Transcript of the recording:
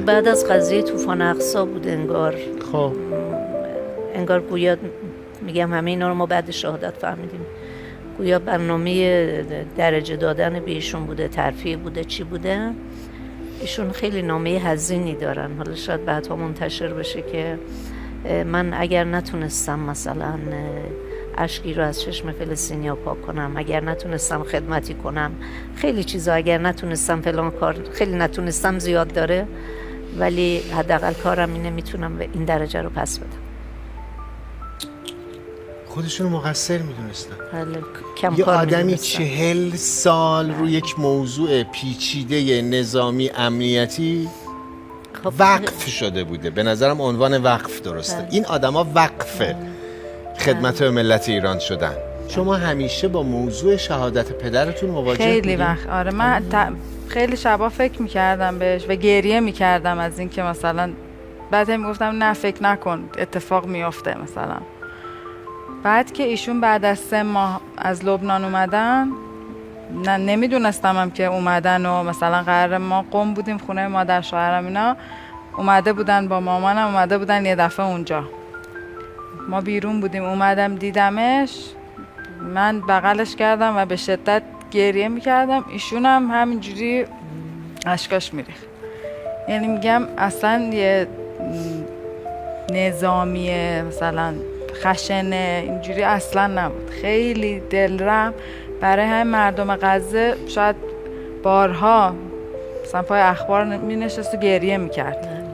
بعد از قضیه طوفان اقصی بود انگار. خب انگار گویا میگم همه اینا رو ما بعد شهادت فهمیدیم، گویا برنامه درجه دادن به ایشون بوده، ترفیع بوده، چی بوده. ایشون خیلی نامه حزینی دارن، حالا شاید بعدها منتشر بشه که من اگر نتونستم مثلا اشکی رو از چشم فلسطینیا پاک کنم، اگر نتونستم خدمتی کنم، خیلی چیزا، اگر نتونستم فلان کار، خیلی نتونستم زیاد داره، ولی حداقل کارم اینه، میتونم به این درجه رو پس بدم. خودشون مقصر میدونستن. یه آدمی 40 سال روی یک موضوع پیچیده نظامی امنیتی وقف شده بوده. به نظرم عنوان وقف درسته. این آدما وقف خدمت به ملت ایران شدن. شما همیشه با موضوع شهادت پدرتون مواجه بودید؟ خیلی وقت. آره من خیلی شبا فکر میکردم بهش و گریه میکردم از این که مثلا بعد هم گفتم نه فکر نکن اتفاق میافته. مثلا بعد که ایشون بعد از 3 ماه از لبنان اومدن، نه نمیدونستم هم که اومدن و مثلا قرار ما قم بودیم خونه مادر شوهرم، اینا اومده بودن با مامانم، اومده بودن یه دفعه اونجا، ما بیرون بودیم، اومدم دیدمش، من بغلش کردم و به شدت گریه میکردم، ایشون هم همینجوری اشکاش میریخت. یعنی میگم اصلا یه نظامیه مثلا خشنه اینجوری اصلا نبود، خیلی دلرحم برای همین مردم غزه. شاید بارها مثلا پای اخبار می نشست و گریه میکرد.